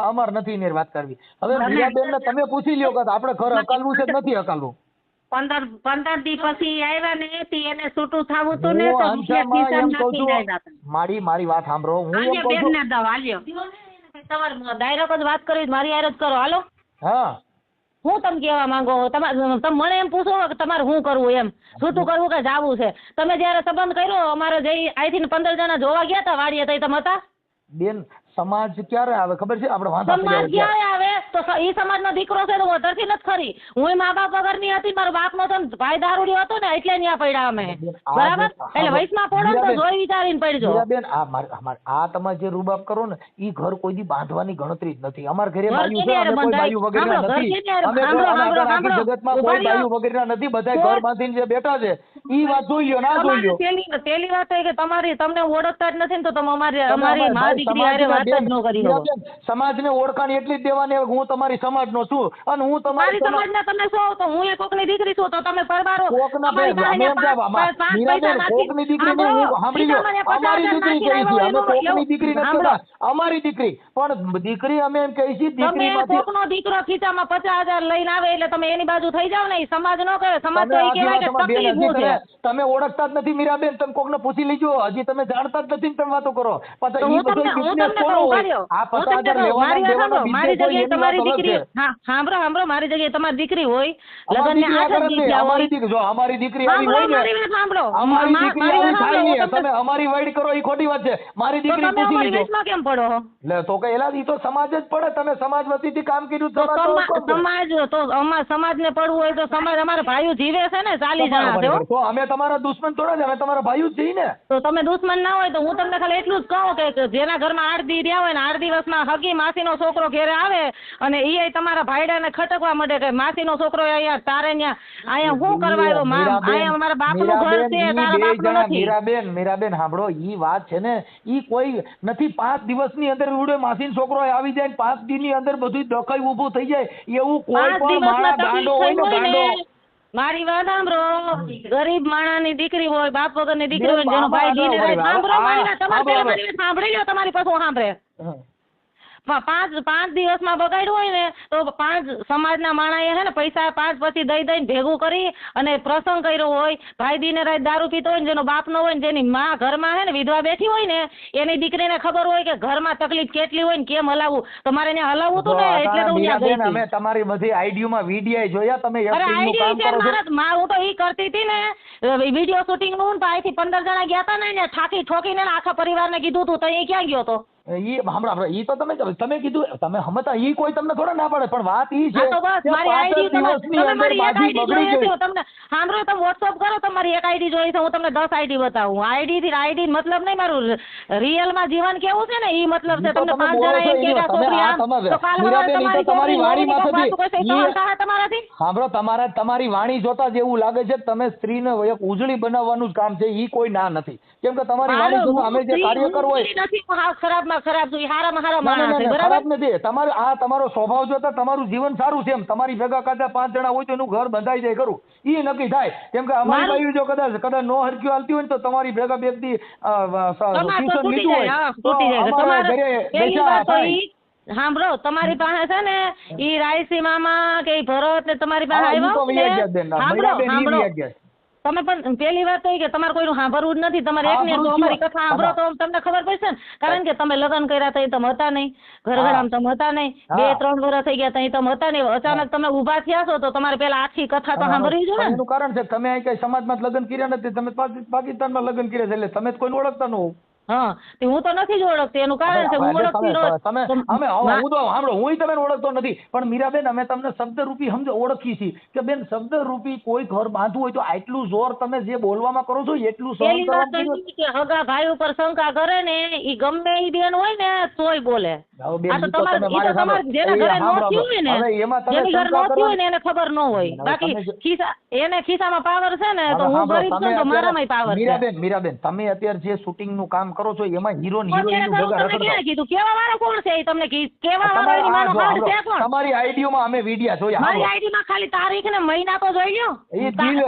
અમાર નથી એની હારે વાત કરવી. હવે તમે- મીરાબેન ને તમે પૂછી લ્યો કે આપણે ઘર હકાલવું છે કે નથી હકાલવું. 15 દી પછી આવ્યા ને તી એને છૂટું થાવું તું ને હું તો રૂપિયા હંસામાં ખિસ્સામાં એમ કહું નાખી છું, જાય હતા. મારી વાત સાંભળો. હું એમ આજે કહું બેન છું, ને દવા આલ્યો. તમારે ડાયરેક્ટ જ વાત કરવી, મારી હારે જ કરો. હાલો, હા હું તમે કહેવા માંગો? તમે મને એમ પૂછો કે તમારે શું કરવું, એમ છૂટું કરવું કે જાવું છે? તમે જયારે સંબંધ કર્યો અમારે જે અહીંથી 15 જણા જોવા ગયા હતા વાડીએ, તો તમે હતા? બેન સમાજ ક્યારે આવે ખબર છે? આપણે વાંધા સમાજ પડી જાય. ક્યારે આવે? તો ઈ સમાજનો દીકરો છે તો હું અધરથી નથી ખરી. હું મા બાપ વગરની હતી, મારો બાપ નો તો ભાઈ દારૂડિયો હતો ને એટલે ન્યા પડ્યા અમે. બરાબર? એટલે વયસમાં પડો ને તો જોઈ વિચારીને પડજો. મીરાબેન આ તમે જે રૂબાબ કરો ને ઈ ઘર કોઈ દી બાંધવાની ગણતરી જ નથી. અમાર ઘરે ઘર બાયું છે, કેની હારે અમે કોઈ બંધાય? બાયું વગેરેના સાંભળો, ઘર નથી. કેની હારે? અમે કોઈ સાંભળો, આખા સાંભળો. જગતમાં ઉભા કોઈ રહ્યો. બાયું વગેરેના નથી. બધા ઘર બાંધીને જે બેઠા છે ઈ વાત જોઈ લ્યો, ના જોઈ લ્યો. પેલી વાત એ કે તમને ઓળખતા જ નથી ને તો તમે અમારી મા દીકરી હારે વાત જ ન કરી શકો. સમાજને ઓળખાણ એટલી જ દેવાની હોય કે હું તમારી સમાજનો છું અને હું મારી તમારી સમાજના તમે છો તો હું એ કોકની દીકરી છું તો તમે પરબારો કોકના અમારી બે- પાસે અમે એમ પાંચ- કહેવા, પાંચ મીરાબેન, પૈસા નાખી- કોકની દીકરી નહીં, સાંભળો, હું સાંભળી લો. ખિસ્સામાં 50,000 અમારી દીકરી નાખી કહી છે, આવ્યો અમે એવું- કોકની દીકરી નથી સાંભળો. કહેતા. અમારી દીકરી પણ દીકરી અમે એમ કહી છીએ તમે દીકરીમાંથી કોકનો દીકરો ખીચામાં 50,000 લઈને આવે એટલે તમે એની બાજુ થઈ જાવ ને. ઈ સમાજ નો કહે, સમાજ તો તમે એ આજી કહેવાય કે વાતમાં બેન તકલીફ હજી શું છે. તમે ઓળખતા જ નથી મીરાબેન. તમે કોકને પૂછી લેજો. હજી તમે જાણતા જ નથી ને તમે વાતો કરો. તો પાછા હું ઈ બધો તમને business કહું, કોનો હોય? ભાઈઓ. આ હું તમને 50,000 કહું, લેવાના મારી વાત દેવાના સાંભળો, મારી business હોય જગ્યાએ એની તમારી વાત અલગ દીકરી, છે. હા સાંભળો, મારી જગ્યાએ તમારી દીકરી હોય, અમારી લગ્નને દીકરી 8 આગળ દી નથી. થયા અમારી હોય. દીકરી જો અમારી દીકરી આવી સાંભળો, હોય ને, મારી વાત સાંભળો. અમારી દીકરી મારી આવી વાત થાય સાંભળો, નહીં. હું તમને- તમે અમારી વાઈડ કરો એ ખોટી વાત છે. મારી તો દીકરી તમે પૂછી અમારી લીધો. વેશમાં કેમ પડો છો? લે તો કે એલા ઈ તો સમાજ જ પડે. તમે સમાજ વતીથી કામ કર્યું તો તમારે તો કોણ કરે? સમાજ તો સમાજને પડવું હોય તો સમાજ અમારા ભાઈઓ જીવે છે ને 40 જણા છે હો. તો અમે તમારા દુશ્મન થોડા છે, અમે તમારા ભાઈઓ જ છીએ ને. તો તમે દુશ્મન ના હોય તો હું તમને ખાલી એટલું જ કહું કે જેના ઘરમાં 8 દી રહ્યા હોય ને 8 દિવસમાં હગી માસીનો છોકરો ઘેરે આવે અને ઈ તમારા ભાઈડાને ખટકવા માંડે કે માસીનો છોકરો અહીંયા તારે અહીંયા શું કરવા આવ્યો? અહીંયા અમારા બાપનું ઘર છે, તારા બાપનું નથી. મીરાબેન સાંભળો, ઈ વાત છે ને ઈ કોઈ નથી. 5 દિવસની અંદર ઉડે માસીનો છોકરો આવી જાય ને 5 દી ની અંદર બધું દખાઈ ઊભું થઈ જાય એવું કોઈ 5 પણ માણસ ગાંડો હોય ને ગાંડો. મારી વાત સાંભળો, ગરીબ માણસની દીકરી હોય, બાપ વગરની દીકરી હોય, જેનો બાપા ભાઈ દીને રહે. આગળ સાંભળો મારી વાત, તમારે સાંભળો. પહેલા મારી વાત સાંભળી લો, તમારી પાસે હું સાંભળે. હમ. પાંચ દિવસમાં બગાડ્યું હોય ને તો 5 સમાજના માણસે છે ને પૈસા 5 પછી દઈને ભેગું કરી અને પ્રસંગ કર્યો હોય, ભાઈ દીને રાત દારૂ પીતો હોય ને જેનો બાપ નો હોય ને જેની માં ઘરમાં છે ને વિધવા બેઠી હોય ને એની દીકરીને ખબર હોય કે ઘરમાં તકલીફ કેટલી હોય ને કેમ હલાવવું, તો મારે ત્યાં હલાવવું હતું ને એટલે તો હું ત્યાં ગઈ મીરાબેન, હતી. અમે તમારી બધી આઈડીમાં વિડીયો જોયા. તમે અરે acting નું કામ આઈડી કરો છો. હું તો ઈ કરતી હતી ને વિડીયો શૂટિંગ નું, તો અહીંથી 15 જણા ગયા હતા ને એને ઠોકીને આખા પરિવારને કીધું હતું તો એ ક્યાં ગયો હતો? ઈ હમણાં ઈ તો તમે કીધું તમે હમતા ઈ કોઈ તમને થોડા ના પાડે, પણ વાત ઈ છે હા તો બસ કે મારી 5 આઈડી દિવસની અંદર મારી એક બાજી આઈડી બગડી જોઈએ ગઈ. છે. તમને સાંભળો, તમે વોટ્સઅપ કરો, તમારી એક આઈડી જોઈએ છે, હું તમને 10 આઈડી બતાવું. આઈડી થી આઈડી મતલબ નહીં, મારું રિયલ માં જીવન કેવું છે ને ઈ મતલબ છે. ઈ તો તમને તમે 5 બોલો જણા છો એમ ઈ કહેતા તમે છોકરી આ આમ, તમે તો કાલ મીરાબેન, સવારે ઈ તો તમારી વાણીમાં થતી. તમારાથી સાંભળો, તમારી વાણી જોતા જ એવું લાગે છે કે તમે સ્ત્રીને એક ઉજળી બનાવવાનું જ કામ છે. ઈ કોઈ ના નથી, કેમ કે તમારી વાણી જોતા અમે જે કાર્યકર હોય નથી, હું હાવ ખરાબમાં ખરાબ છું, ઈ હારામાં હારા ના, ના, માણસ છે, ના, બરાબર? ખરાબ નથી. તમારો સ્વભાવ જોતા તમારું જીવન સારું છે. એમ તમારી ભેગા કાચા 5 જણા હોય તો એનું ઘર બંધાઈ જાય ખરું, ઈ નક્કી થાય. કેમ કે અમારી બાજુ જો કદાચ નો હરક્યું હાલતી હોય ને તો તમારી ભેગા બેગથી ટ્યુશન લીધું હોય તો અમારા ઘરે બેસા થાય. સાંભળો, તમારી પાસે છે ને ઈ રાયસીમામાં કે ઈ ભરત ને તમારી પાસે હા, ઈ તો આવ્યો વિયા ગયા બેન. મીરાબેન, ઈ સાંભળો, વિયા ગયા. તમે પણ પેલી વાત તો ઈ કે તમારે કોઈનું સાંભળવું જ નથી. તમારે એકને તો સાંભળું અમારી છું. કથા સાંભળો તો તમને ખબર પડશે ને. કારણ કે તમે લગ્ન કર્યા તો તમે હતા નહીં, ઘરઘરામાં તમે હતા નહીં, હા. 2-3 વર્ષ થઈ ગયા તો તમે હતા નહીં. અચાનક તમે ઊભા થયા છો તો તમારે પેલા આખી કથા તો સાંભળવી જોઈએ ને. એનું કારણ છે કે તમે અહીં કઈ સમાજમાં જ લગ્ન કર્યા નથી, તમે પાકિસ્તાનમાં લગ્ન કર્યા છે એટલે તમે જ કોઈને ઓળખતા ન હોવ. હા તે હું તો નથી જ ઓળખતી, એનું કારણ છે હું ઓળખતી તમે અમે હું તો સાંભળો હું તમને ઓળખતો નથી, પણ મીરાબેન અમે તમને શબ્દરૂપી સમજો ઓળખીએ છીએ કે બેન શબ્દરૂપી કોઈ ઘર બાંધવું હોય તો આટલું જોર તમે જે બોલવામાં કરો છો એટલું સહન પેલી વાત તો કરવાનું. ઈ કે હગા ભાઈ ઉપર શંકા કરે ને ઈ ગમે ઈ બેન હોય ને તોય બોલે. આ તો તમારે જેના ઘરે નો થયું હોય ને, જેની ઘરે નો થયું હોય ને એને ખબર ન હોય, બાકી એને ખિસ્સામાં પાવર છે ને તો હું ગરીબ છું તો મારામાંય પાવર છે. મીરાબેન તમે અત્યારે જે શૂટિંગ નું કામ કરો છો એમાં હીરો અત્યારે હિરોઈન તમે ક્યાં કીધું કેવા વાળો કોણ છે? ઈ તમને કેવા વાળો એની માનો હાથ છે કોણ? તમારી આઈડીઓ માં અમે વિડિયા જોયા. મારી આઈડી માં ખાલી તારીખ ને મહિના તો જોઈ લ્યો. એ દિલ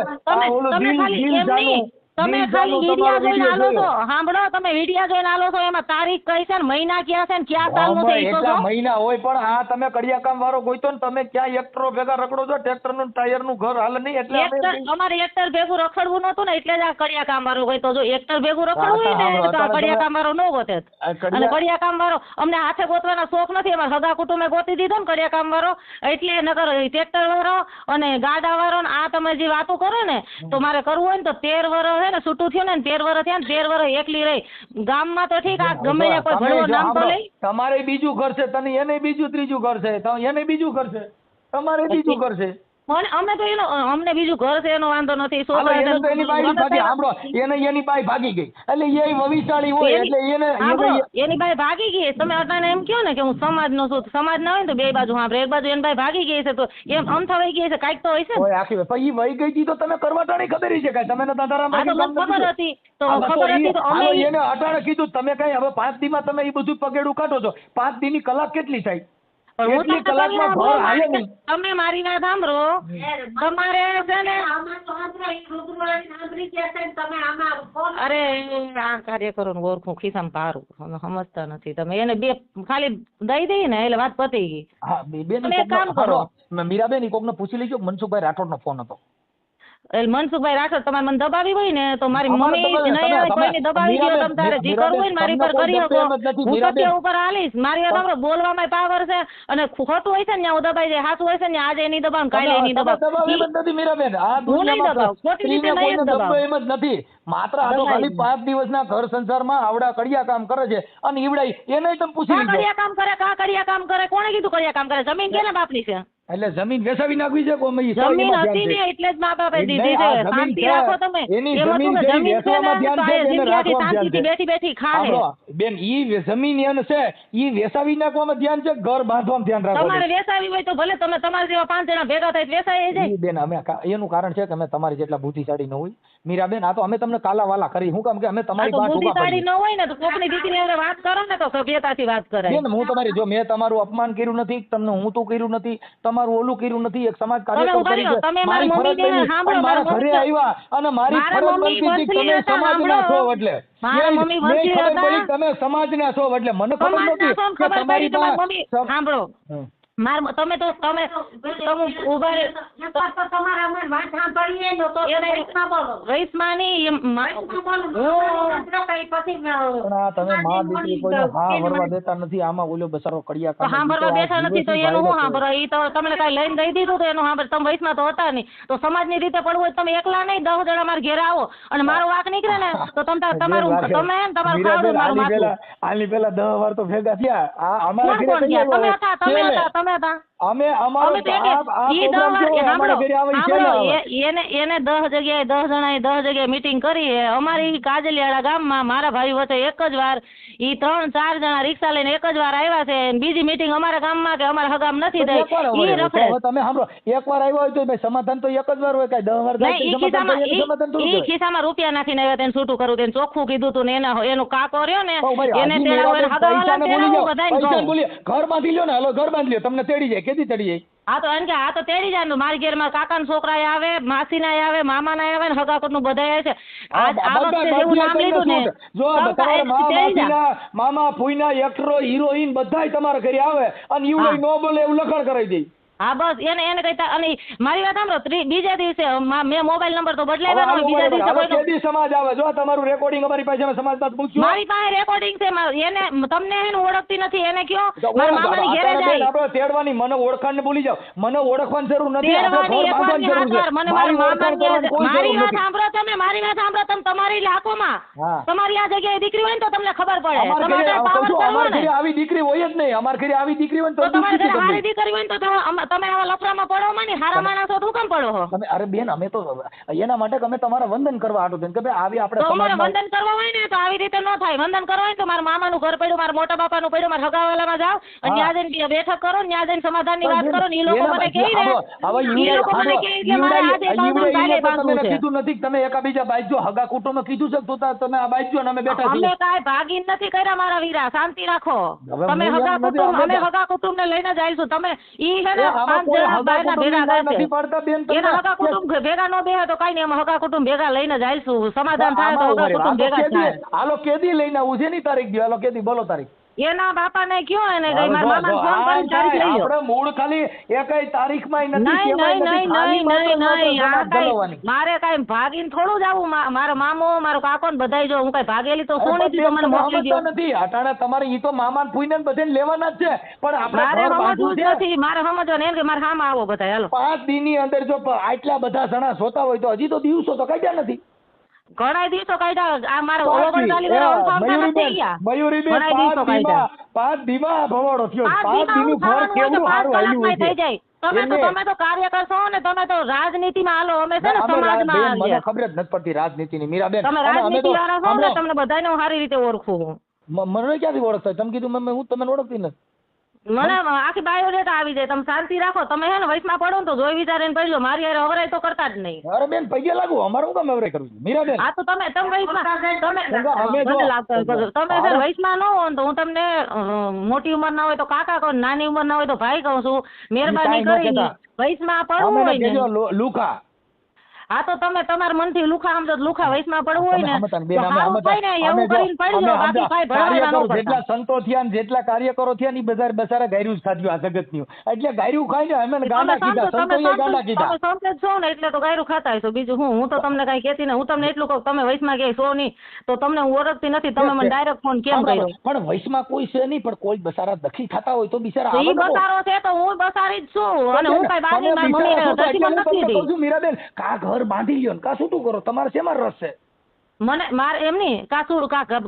તમે ખાલી એમ નહીં, તમે ખાલી વિડિયા જોઈને આલો છો, સાંભળો તમે વિડિયા જોઈને આલો છો, એમાં તારીખ કઈ છે ને મહિના ક્યાં છે ને ક્યાં સાલનું છે ઈ તો જો. મહિના હોય પણ આ તમે કડિયા કામ વાળો ગોઈતો ને તમે ક્યાં એક્ટરો ભેગા રખડો છો, ટ્રેક્ટર નું ટાયર નું ઘર હાલ નહીં એટલે અમારે એક્ટર ભેગું રખડવું નતું ને એટલે જ આ કડિયા કામ વાળો હોય. તો જો એક્ટર ભેગું રખડવું હોય ને તો આ કડિયા કામ વાળો ન ગોતે. અને કડિયા કામ વાળો અમને હાથે ગોતવાના શોખ નથી, અમારે સગા કુટુંબે ગોતી દીધો ને કડિયા કામ વાળો, એટલે નકર ટ્રેક્ટર વાળો અને ગાડા વાળો ને આ તમે જે વાતો કરો ને તો મારે કરવું હોય ને તો 13 વર્ષ હે ને છૂટું થયું ને 13 વર્ષ થયા ને 13 વર્ષ એકલી રહી ગામમાં તો ઠીક, આ ગમે ત્યાં કોઈ ભણવો નામ તો લઈ. તમારે બીજું ઘર છે, તને એને બીજું ત્રીજું ઘર છે, એને બીજું ઘર છે, તમારે બીજું ઘર છે. અમે તો અમને બીજું ઘર છે એનો વાંધો નથી. એની બાઈ ભાગી ગઈ એટલે એ વવિશાળી હોય એટલે એની બાઈ ભાગી ગઈ. તમે અટાણે એમ કહો ને કે હું સમાજ નો છું, સમાજ ના હોય ને તો બે બાજુ સાંભળે, એક બાજુ એની બાઈ ભાગી ગઈ છે તો એમ અમથા વહી ગઈ છે કાંઈક તો હોય છે. આખી પછી વહી ગઈ હતી તો તમે કરવાટાણી ખબર છે કાંઈ? તમે ખબર હતી તો ખબર હતી તો અમે એને અટાણે કીધું તમે કઈ હવે 5 દી માં તમે એ બધું પગેડું કાઢો છો, 5 દી ની કલાક કેટલી થાય? તમે મારી વાત સાંભળો, તમારે છે ને અરે આ કાર્યકરો ને ઓળખું ખિસ્સામાં પારું સમજતા નથી તમે, એને બે ખાલી દઈ દઈ ને એટલે વાત પતી ગઈ. હા બેન એક કામ કરો મીરાબેન, કોક ને પૂછી લેજો મનસુખભાઈ રાઠોડ નો ફોન હતો. મનસુખભાઈ રાઠોડ તમારે મને દબાવી હોય ને તો મારી મમ્મી નહીં હોય કોઈને દબાવી દો, તમે તારે જે કરવું હોય ને મારી પર કરી શકો, હું સત્ય ઉપર હાલીશ. મારી વાત સાંભળો, બોલવામાં પાવર છે અને ખોટું હોય છે ને હું દબાઈ જાય, સાચું હોય છે ને આજે નહીં દબાવ કાલે નહીં દબાવ. હું નહીં દબાવ, ખોટી રીતે નહીં દબાવ. એમ જ નથી, માત્ર આ તો ખાલી 5 દિવસના ઘર સંસારમાં આવડા કડિયા કામ કરે છે અને ઈવડાઈ એને તમે પૂછી લીધો. કડિયા કામ કરે, કડિયા કામ કરે, કોણે કીધું કડિયા કામ કરે? જમીન કેના બાપની છે? એટલે જમીન વેચાવી નાખવી છે કોમે? જમીન હતી ને એટલે જ મા બાપે દીધી છે. શાંતિ રાખો તમે. જમીન શાંતિથી બેઠી બેઠી ખાને. બેન ઈ જમીન એને છે ઈ વેચાવી નાખવામાં ધ્યાન છે, ઘર બાંધવામાં ધ્યાન રાખો. તમારે વેચાવી હોય તો ભલે તમે તમારા જેવા 5 જણા ભેગા થાય વેચાઈ જાય. બેન અમે એનું કારણ છે કે અમે તમારી જેટલા બુદ્ધિશાળી ન હોય મીરાબેન. આ તો અમે તમને કાલા વાલા કરી હું કામ કે અમે તમારી વાત બુદ્ધિશાળી ન હોય ને તો કોકની દીકરી સાથે વાત કરો ને તો સભ્યતાથી વાત કરાય. બેન હું તમારી જો મેં તમારું અપમાન કર્યું નથી, તમને હું તો કર્યું નથી, તમારું ઓલું કર્યું નથી, એક સમાજ કાર્યકર તરીકે મારી ફરજ બની મારા ઘરે આવ્યા અને મારી ફરજ બનતી તમે સમાજના છો એટલે ખબર પડી તમે સમાજના છો એટલે મને ખબર નથી કે તમારી સાંભળો તમે તો તમે ઉભા તમારા વાત સાંભળીએ તો રહીશમાની તમે માં દીકરી કોઈને હા વરવા દેતા નથી. આમાં ઓલો બસારો કડિયા કામ સાંભળવા બેઠા નથી તો એનું શું સાંભળો? એ તો તમને કઈ લઈને દઈ દીધું તો એનું સાંભળ. તમે વયસમાં તો હતા નહીં તો સમાજની રીતે પડવું હોય તમે એકલા નહીં 10 જણા મારા ઘેર આવો અને મારો વાંક નીકળે ને તો તમારું તમે તમારું ખાવડું મારું માથું. આની પેલા 10 વાર તો ભેગા થયા. આ અમારા ઘરે તમે હતા અમે અમારો એને 10 જગ્યાએ 10 જણાએ 10 જગ્યાએ મીટિંગ કરી. અમારી કાજલિયાળા ગામમાં મારા ભાઈ વચ્ચે એક જ વાર ઈ 3-4 જણા રિક્ષા લઈને એક જ વાર આવ્યા છે. બીજી મીટિંગ અમારા ગામમાં કે અમારા હગામ નથી થઈ. ઈ રખડે તમે સાંભળો એકવાર આવ્યો હોય તો ભાઈ સમાધાન તો એક જ વાર હોય, કઈ 10 વાર ઈ ખિસ્સામાં રૂપિયા નાખીને આવ્યા તેને છૂટું કરવું તેને ચોખ્ખું કીધું તું ને એનો કાકો રહ્યો ને એને તેડાવો હગાવાલા તેડાવો બધાય ઘર બાંધી લ્યો ને. હાલો ઘર બાંધી લ્યો, તમને તેડી જાય. કેદી તેડી જાય? આ તો એમ કે આ તો તેડી જાય. મારી ઘેર માં કાકા ના છોકરા આવે, માસી ના આવે, મામા ના આવે ને હગાકોટ નું બધા આવે છે. આ વખતે જેવું નામ લીધું ને જો મામા ફૂઈના એક્ટરો હિરોઈન બધાય તમારા ઘરે આવે અને ઈવડે નો બોલે એવું લખાણ કરાવી દે. હા બસ એને કઈ અને મારી વાત સાંભળો બીજા દિવસે મેં મોબાઈલ નંબર તો બદલાવ્યો નહીં બીજા દિવસે કોઈનો કેદી સમાજ આવે જો તમારું રેકોર્ડિંગ અમારી પાસે અમે સમાજમાં પૂછ્યું મારી પાસે રેકોર્ડિંગ છે એને તમને એને ઓળખતી નથી એને કયો મારા મામાની ઘરે જાય આપણે તેડવાની મને ઓળખાણને ભૂલી જાવ મને ઓળખવાની જરૂર નથી આપણે તેડવાની ઘર બાંધવાની જરૂર છે મને મારી વાત સાંભળો તમે મારી વાત સાંભળો તમે તમારી લાખોમાં તમારી આ જગ્યાએ દીકરી હોય ને તો તમને ખબર પડે અમાર ઘરે આવી દીકરી હોય જ નહીં અમાર ઘરે આવી દીકરી હોય તો તમારી ઘરે હારી દીકરી હોય ને તો તમે આવા લફરામાં પડો માં ને હારા માણસો શું કેમ પડો હો તમે અરે બેન અમે તો એના માટે અમે તમારા વંદન કરવા આટો કે ભાઈ આવી આપણે સમાજમાં વંદન કરવા હોય ને તો આવી રીતે ન થાય વંદન કરવા હોય તો મારા મામાનું ઘર પડ્યું મારા મોટા બાપાનું પડ્યું મારા હગાવાલામાં જાઓ અને ત્યાં જઈને બેઠક કરો ને ત્યાં જઈને સમાધાનની વાત કરો ને એ લોકો મને કહે ને એ લોકો મને કહે કે મારે આજે બાંધવું છે કીધું નથી તમે એકાબીજા બાજુ હગા કુટુંબ કીધું છે તો તમે આ બાજુ ને અમે બેઠા છીએ અમે કાંઈ ભાગીન નથી કર્યા મારા વીરા શાંતિ રાખો તમે હગા કુટુંબ અમે હગા કુટુંબ ને લઈને જઈશું તમે ઈ છે ને 5 જણા બાયના ભેગા થાય છે એના હગા કુટુંબ ભેગા ન બેહે તો કઈ નહીં અમે હગા કુટુંબ ભેગા લઈને જઈશું સમાધાન થાય તો હગા કુટુંબ ભેગા થાય હાલો કેદી લઈને આવું છે ની તારીખ દો હાલો કેદી બોલો તારીખ એના બાપાને કયો એને ગઈ મારા મામાને ફોન કરીને તારીખ લઈ લો આપણે મૂળ ખાલી એકઈ તારીખમાં નથી નહીં મારે કઈ ભાગીને થોડું જ આવું મારો મામો મારો કાકો ને બધાય જો હું કઈ ભાગેલી તો શું નથી તો મને મોકલી દો નથી અટાણે તમારે ઈ તો મામાને ફૂઈને બધાને લેવાના જ છે પણ આપણે મારે સમજવું જ નથી મારે સમજવાનું એમ કે મારે સામે આવો બધા હાલો 5 દિનની અંદર જો આટલા બધા જણા જોતા હોય તો હજી તો દિવસો તો કાઢ્યા નથી ઘણા દિવસો કાઢ્યા આ મારો ઓગણચાલીસ વર્ષ ઓળખાણમાં થઈ ગયા મયુરીબેન 5 દીમાં ભવાડો થયો 5 દીનું ઘર કેવું સારું હાલ્યું થઈ જાય તમે તો કાર્યકર છો ને તમે તો રાજનીતિમાં હાલો અમે છે ને સમાજમાં મને ખબર જ નથી પડતી રાજનીતિની મીરાબેન તમે રાજનીતિ વાળા છો ને તમને બધાને હું સારી રીતે ઓળખું મને ક્યાંથી ઓળખતા તમે કીધું હું તમને ઓળખતી નથી મને આખી બાયોડેટા આવી જાય તમે શાંતિ રાખો તમે હે ને વયસમાં પડો ને તો જોઈ વિચારીને પડજો મારી હારે અવરાય તો કરતા જ નહીં અરે બેન પગે લાગુ અમારું કામ અવરાય કરવું છે મીરાબેન હા તો તમે વયસમાં ન હો તો હું તમને મોટી ઉંમર ના હોય તો કાકા કહું નાની ઉંમર ના હોય તો ભાઈ કહું છું મહેરબાની કરીને વયસમાં પડવું હોય ને લુખા હા તો તમે તમારા મનથી લુખા સમજો લુખા વયસમાં પડવું હોય ને એવું કરીને પડજો બાકી કાંઈ ભરવાના ન પડતા જેટલા સંતો થયા ને જેટલા કાર્યકરો થયા ને બજારે ગાયરું જ ખાધ્યું આ જગતનું એટલે ગાયરું ખાઈને અમે ગાંડા કીધા સંતોએ ગાંડા કીધા તમે સંતો છો ને એટલે તો ગાયરું ખાતા હશો બીજું હું તો તમને કઈ કહેતી ને હું તમને એટલું કહું તમે વયસમાં ક્યાંય છો નહીં તો તમને હું ઓળખતી નથી તમે મને ડાયરેક્ટ ફોન કેમ કર્યો પણ વયસમાં કોઈ છે નહીં પણ કોઈ બસારા દખી ખાતા હોય તો બિચારા ઈ બસારો છે તો હું બસારી જ છું અને હું કઈ બાજી મારી મમ્મી નથી દીધી મીરાબેન કા ઘર બાંધી લ્યો ને કા છૂટું કરો તમારે શેમાં રસ છે મને મારે એમ નહીં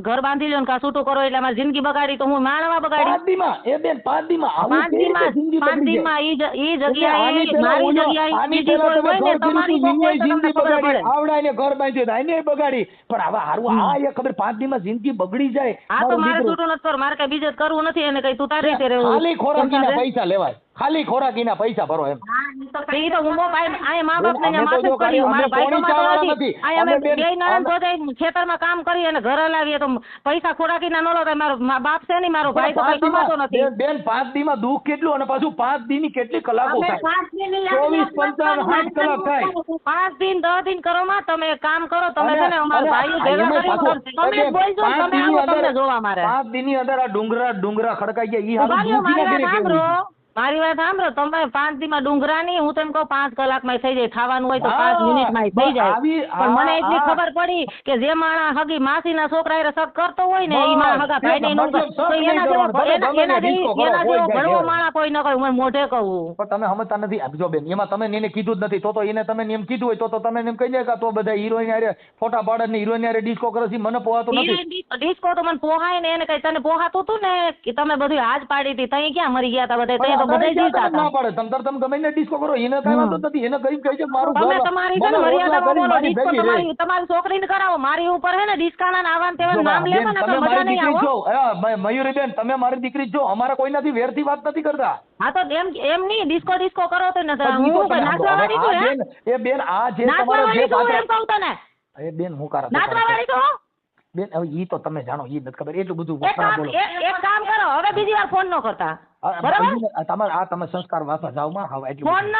ઘર બાંધી લ્યો ને કા છૂટું કરો એટલે મારી જિંદગી બગાડી તો હું માણવા બગાડી 5 દીમાં એ બેન 5 દીમાં 5 દીમાં ઈ જગ્યાએ મારી જગ્યાએ બીજી કોઈ હોય ને તમારી જિંદગી બગાડી આવડાય ને ઘર બાંધ્યો આને બગાડી પણ હવે હારું આ એ ખબર 5 દીમાં જિંદગી બગડી જાય આ તો મારે છૂટું નથી કર મારે કઈ બીજે કરવું નથી એને કઈ તું તારી રીતે રહેવું ખાલી ખોરાકીના પૈસા લેવાય ખાલી ખોરાકીના પૈસા ભરો એમ ઈ તો હું ભાઈ મા બાપ ને માથે કર્યું મારા ભાઈ કમાતો નથી આ અમે બે નામ પોતે ખેતરમાં કામ કરી અને ઘરે લાવીએ તો પૈસા ખોરાકીના ન લો તો મારો બાપ છે ને મારો ભાઈ તો કઈ કમાતો નથી બેન 5 દીમાં દુઃખ કેટલું અને પાછું 5 દીની કેટલી કલાકો થાય 24 55 કલાક થાય 5 દિન 10 દિન કરો માં તમે કામ કરો તમે છે ને અમારા ભાઈઓ ભેગા કરી તમે બોલજો તમે આવો તમને જોવા મારે 5 દિનની અંદર આ ડુંગરા ખડકાઈ ગયા ઈ હારું દુઃખી ના કરે કેવું મારી વાત સાંભળો તમે 5 દીમાં ડુંગરાની હું તેમ કહું 5 કલાકમાં થઈ જાય ખાવાનું હોય તો 5 મિનિટમાં થઈ જાય પણ મને એટલી ખબર પડી કે જે માણા હગી માસીના છોકરા એ સગ કરતો હોય ને એ મારા હગા ભાઈને નો તો એના જેવો ભણવો માણા કોઈ ન કહ્યું હું મોઢે કહું પણ તમે સમજતા નથી જો બેન એમાં તમે એને કીધું જ નથી તો એને તમે એમ કીધું હોય તો તમે એમ કહી દે કે તો બધા હિરોઈન હારે ફોટા પાડે ને હિરોઈન હારે ડિસ્કો કરે છે મને પોહાતું નથી ડિસ્કો તો મને પોહાય ને એને કઈ તને પોહાતું હતું ને કે તમે બધું આજ પાડી હતી તઈ ક્યાં મરી ગયા હતા બધા ના પડે તમે ગમે ને ડિસ્કો કરો એને કઈ વાંધો નથી એને કઈ કહે છે મારું તમે તમારી છે ને મર્યાદામાં બોલો ડિસ્કો તમારી છોકરીને કરાવો મારી ઉપર હે ને ડિસ્કાના નાવાન તેવા નામ લેવા ને તો મજા નહીં આવે મયુરીબેન તમે મારી દીકરી છો અમારા કોઈનાથી વેરથી વાત નથી કરતા હા તો એમ નહીં ડિસ્કો કરો તો ને હું નાચવાવાળી છું હે એ બેન આ જે તમારો જે એમ કહું તને એ બેન હું કરા નાચવાવાળી છું બેન હવે ઈ તો તમે જાણો ઈ નથી ખબર એટલું બધું એક કામ કરો હવે બીજી વાર ફોન ન કરતા બરાબર તમારે આ તમે સંસ્કાર વાસા જાવ માં હવે એટલું ફોન ન